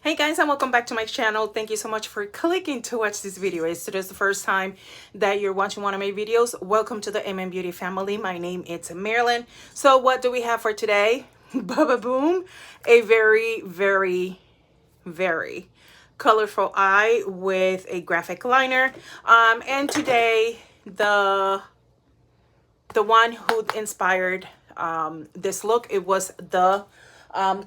Hey guys, and welcome back to my channel. Thank you so much for clicking to watch this video. If today's the first time that you're watching one of my videos, welcome to the MM Beauty family. My name is Marilyn. So what do we have for today? Baba boom, a very colorful eye with a graphic liner. And today the one who inspired this look, it was the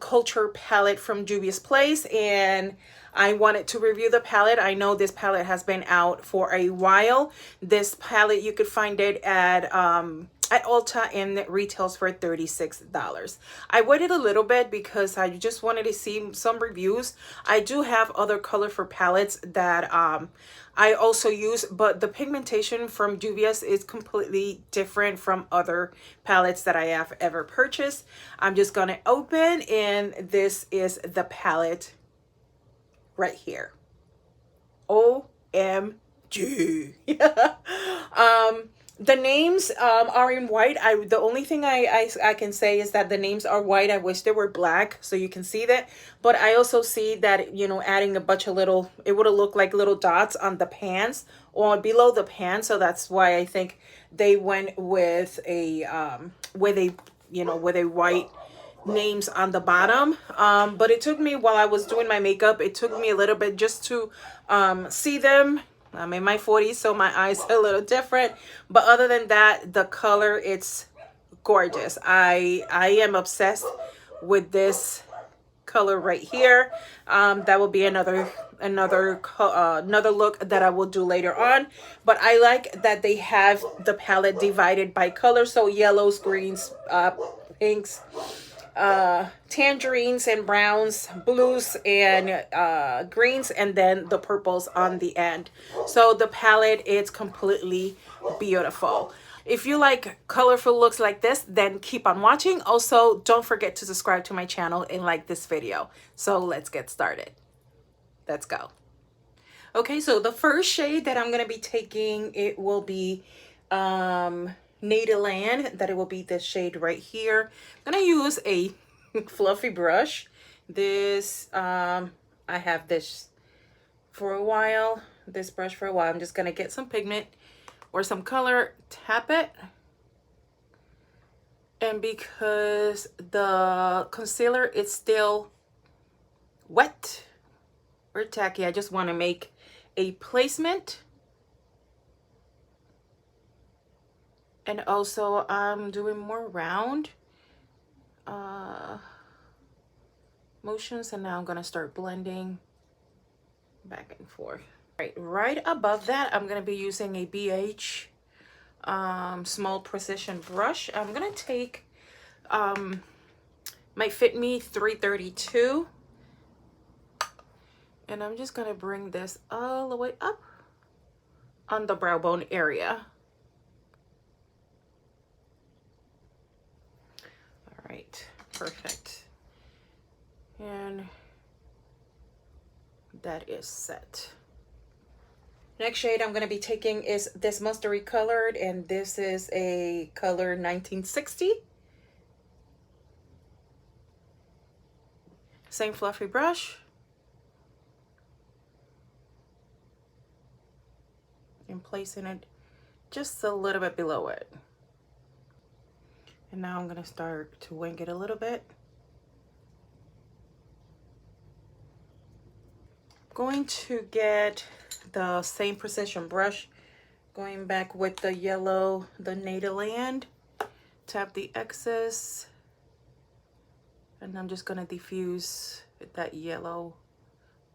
Culture palette from Juvia's Place, and I wanted to review the palette. I know this palette has been out for a while. This palette, you could find it at Ulta, and it retails for $36. I waited a little bit because I just wanted to see some reviews. I do have other colorful palettes that I also use, but the pigmentation from Juvia's is completely different from other palettes that I have ever purchased. I'm just gonna open, and this is the palette right here. OMG. The names are in white. The only thing I can say is that the names are white. I wish they were black so you can see that. But I also see that, you know, adding a bunch of little, it would have looked like little dots on the pants or below the pants. So that's why I think they went with a with a white names on the bottom. But it took me, while I was doing my makeup, it took me a little bit just to see them. I'm in my 40s, so my eyes are a little different, but other than that, the color, it's gorgeous. I am obsessed with this color right here. That will be another look that I will do later on, but I like that they have the palette divided by color, so yellows, greens, pinks, tangerines and browns, blues and greens, and then the purples on the end. So the palette is completely beautiful. If you like colorful looks like this, then keep on watching. Also, don't forget to subscribe to my channel and like this video. So let's get started. Let's go. Okay, so the first shade that I'm going to be taking, it will be Nadeland, that it will be this shade right here. I'm gonna use a fluffy brush. This I have this for a while, this brush for a while. I'm just gonna get some pigment or some color, tap it, and because the concealer is still wet or tacky, I just want to make a placement. And also I'm doing more round motions, and now I'm gonna start blending back and forth. Right above that, I'm gonna be using a BH small precision brush. I'm gonna take my Fit Me 332, and I'm just gonna bring this all the way up on the brow bone area. Right, perfect. And that is set. Next shade I'm going to be taking is this mustardy colored, and this is a color 1960. Same fluffy brush. And placing it just a little bit below it. And now I'm going to start to wing it a little bit. Going to get the same precision brush, going back with the yellow, the Nadeland, tap the excess, and I'm just going to diffuse that yellow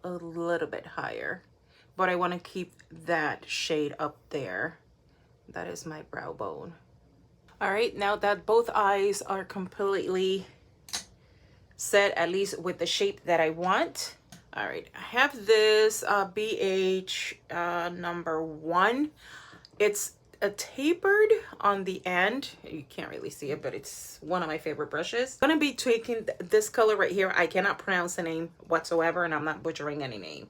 a little bit higher. But I want to keep that shade up there. That is my brow bone. All right, now that both eyes are completely set, at least with the shape that I want. All right, I have this BH number 1. It's a tapered on the end. You can't really see it, but it's one of my favorite brushes. I'm gonna be taking this color right here. I cannot pronounce the name whatsoever, and I'm not butchering any name.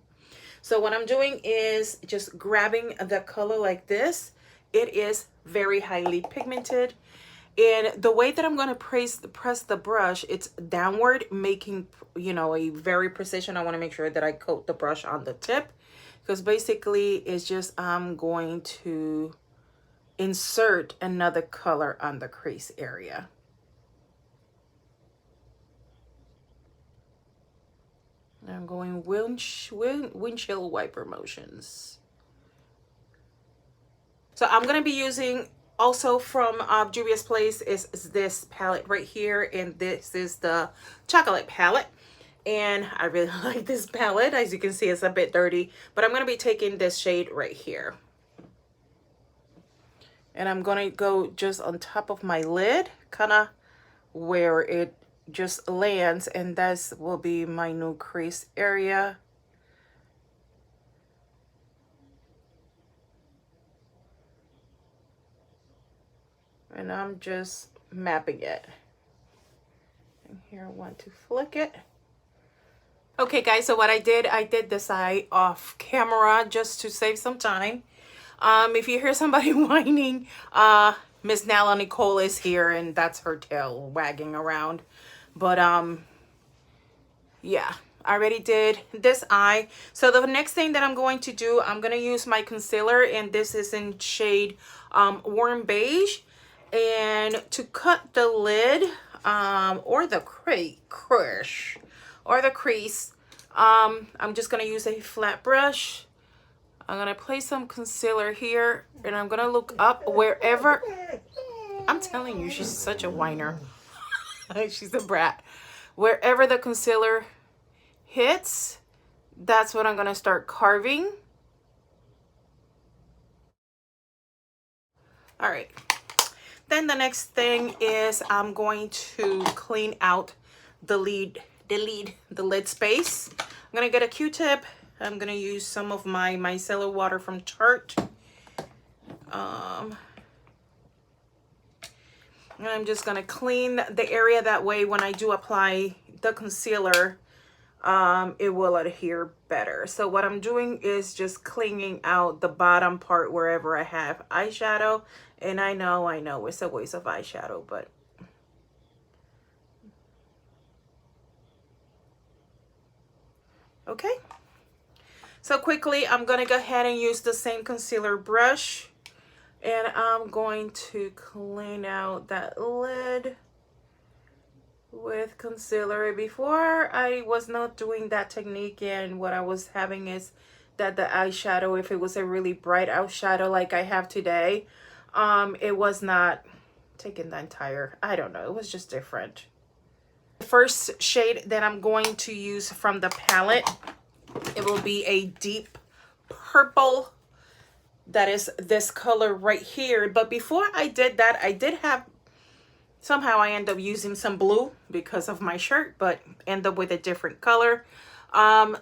So what I'm doing is just grabbing the color like this. It is very highly pigmented, And the way that I'm going to press the brush, it's downward, making, you know, a very precision. I want to make sure that I coat the brush on the tip, because basically it's just, I'm going to insert another color on the crease area. I'm going windshield wiper motions. So I'm going to be using also from Juvia's Place is this palette right here. And this is the chocolate palette. And I really like this palette. As you can see, it's a bit dirty. But I'm going to be taking this shade right here. And I'm going to go just on top of my lid, kind of where it just lands, and this will be my new crease area. And I'm just mapping it. And here I want to flick it. Okay guys, so what I did this eye off camera just to save some time. If you hear somebody whining, Miss Nala Nicole is here, and that's her tail wagging around. But yeah, I already did this eye. So the next thing that I'm going to do, I'm going to use my concealer, and this is in shade warm beige. And to cut the lid or the crease, I'm just going to use a flat brush. I'm going to place some concealer here, and I'm going to look up wherever. I'm telling you, she's such a whiner. She's a brat. Wherever the concealer hits, that's what I'm going to start carving. All right. Then the next thing is I'm going to clean out the lid space. I'm going to get a Q-tip. I'm going to use some of my micellar water from Tarte. And I'm just going to clean the area, that way when I do apply the concealer, it will adhere better. So what I'm doing is just cleaning out the bottom part wherever I have eyeshadow. And I know it's a waste of eyeshadow, but okay. So quickly, I'm going to go ahead and use the same concealer brush. And I'm going to clean out that lid with concealer. Before, I was not doing that technique, and what I was having is that the eyeshadow, if it was a really bright eyeshadow like I have today, it was not taking the entire, I don't know, it was just different. The first shade that I'm going to use from the palette, it will be a deep purple. That is this color right here. But before I did that, I did have, somehow I end up using some blue because of my shirt, but end up with a different color.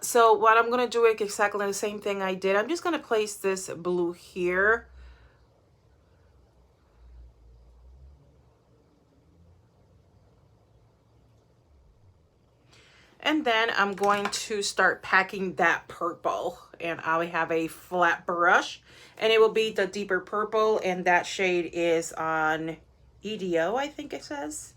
So what I'm going to do is exactly the same thing I did. I'm just going to place this blue here. And then I'm going to start packing that purple, and I have a flat brush, and it will be the deeper purple, and that shade is on EDO, I think it says.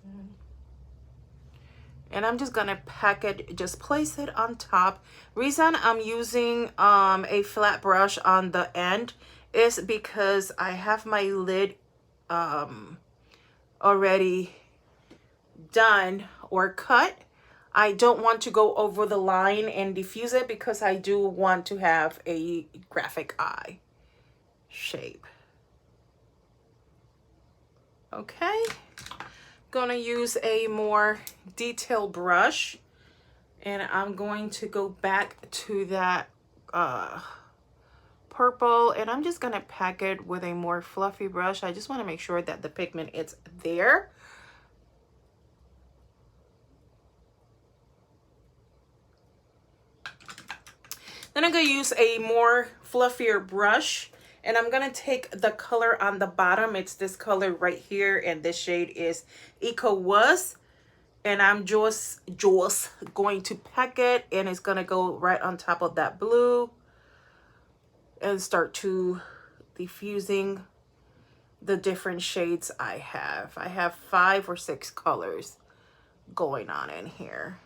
And I'm just gonna pack it, just place it on top. Reason I'm using a flat brush on the end is because I have my lid already done or cut. I don't want to go over the line and diffuse it because I do want to have a graphic eye shape. Okay, gonna use a more detailed brush, and I'm going to go back to that purple, and I'm just gonna pack it with a more fluffy brush. I just want to make sure that the pigment is there. Then I'm going to use a more fluffier brush, and I'm going to take the color on the bottom. It's this color right here, and this shade is Eco Was. And I'm just going to pack it, and it's going to go right on top of that blue and start to diffusing the different shades I have. I have 5 or 6 colors going on in here.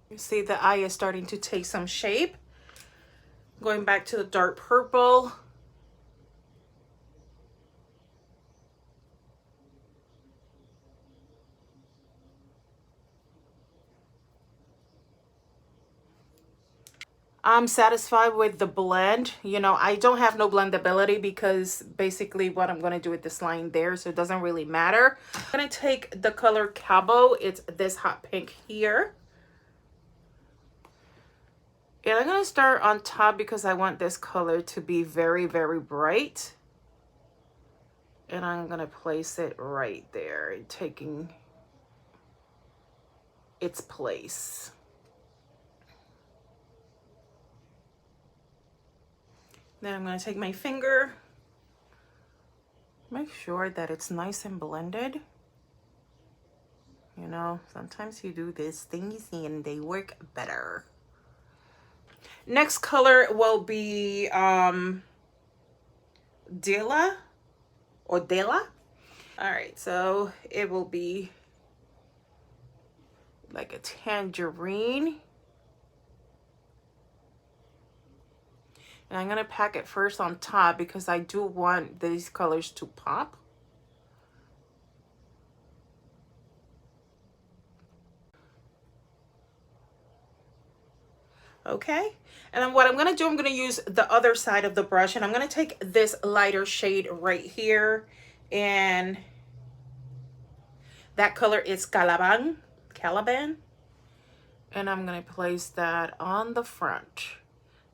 You see the eye is starting to take some shape. Going back to the dark purple. I'm satisfied with the blend. You know, I don't have no blendability because basically what I'm going to do with this line there, so it doesn't really matter. I'm going to take the color Cabo. It's this hot pink here. And I'm going to start on top because I want this color to be very, very bright. And I'm going to place it right there, taking its place. Then I'm going to take my finger, make sure that it's nice and blended. You know, sometimes you do these things and they work better. Next color will be Dela or Dela. All right, so it will be like a tangerine. And I'm gonna pack it first on top because I do want these colors to pop. Okay, and then what I'm gonna do, I'm gonna use the other side of the brush and I'm gonna take this lighter shade right here, and that color is Calaban, and I'm gonna place that on the front.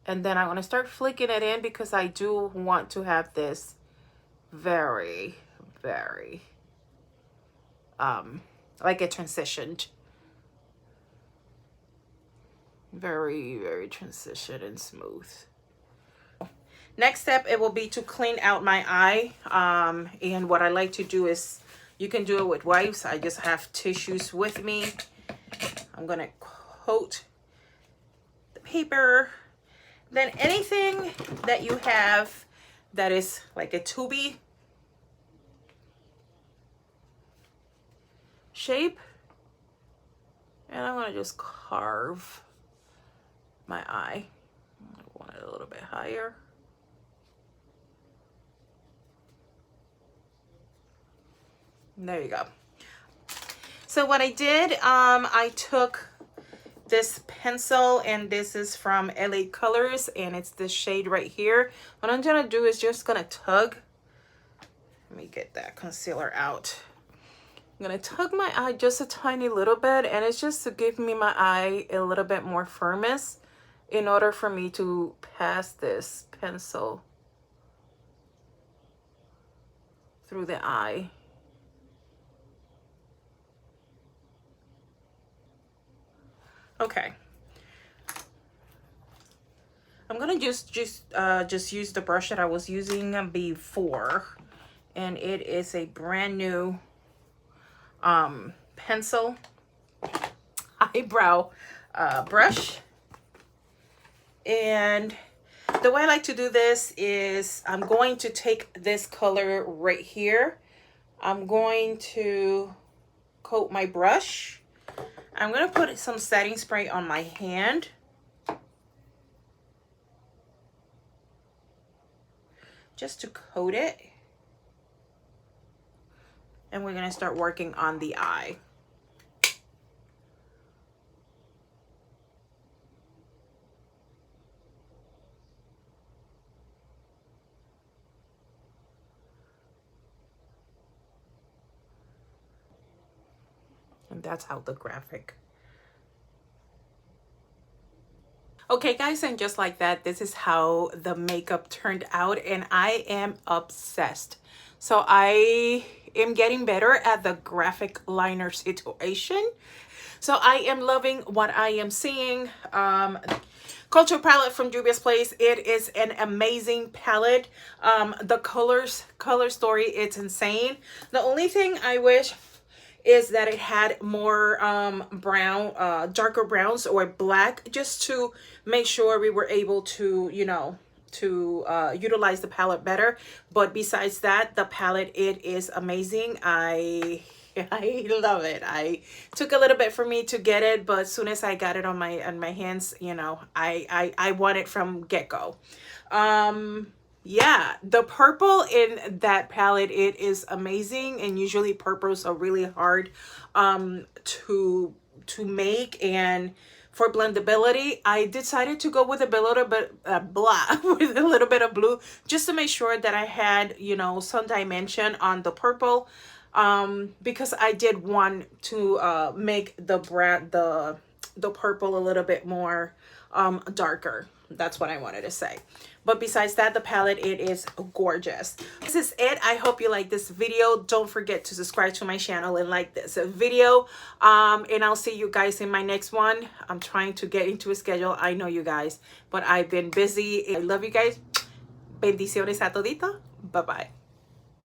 And then I'm going to start flicking it in because I do want to have this very, very, like it transitioned. Very, very transition and smooth. Next step, it will be to clean out my eye. And what I like to do is, you can do it with wipes. I just have tissues with me. I'm going to coat the paper. Then anything that you have that is like a tubey shape, and I'm gonna just carve my eye. I want it a little bit higher. There you go. So what I did, I took this pencil, and this is from LA Colors, and it's this shade right here. What I'm gonna do is just gonna tug. Let me get that concealer out. I'm gonna tug my eye just a tiny little bit, and it's just to give me my eye a little bit more firmness in order for me to pass this pencil through the eye. Okay, I'm gonna just use the brush that I was using before, and it is a brand new pencil eyebrow brush. And the way I like to do this is I'm going to take this color right here. I'm going to coat my brush. I'm going to put some setting spray on my hand. Just to coat it. And we're going to start working on the eye. And that's how the graphic. Okay guys, and just like that, this is how the makeup turned out, and I am obsessed. So I am getting better at the graphic liner situation. So I am loving what I am seeing. Culture palette from Juvia's Place. It is an amazing palette. The color story, it's insane. The only thing I wish is that it had more brown, darker browns or black, just to make sure we were able to, you know, utilize the palette better. But besides that, the palette, it is amazing. I love it. I took a little bit for me to get it, but as soon as I got it on my hands, you know, I want it from get-go. Yeah, the purple in that palette, it is amazing, and usually purples are really hard to make, and for blendability, I decided to go with a little bit with a little bit of blue, just to make sure that I had, you know, some dimension on the purple, because I did want to make the purple a little bit more darker. That's what I wanted to say. But besides that, the palette, it is gorgeous. This is it. I hope you like this video. Don't forget to subscribe to my channel and like this video. And I'll see you guys in my next one. I'm trying to get into a schedule. I know you guys, but I've been busy. I love you guys. Bendiciones a todito. Bye-bye.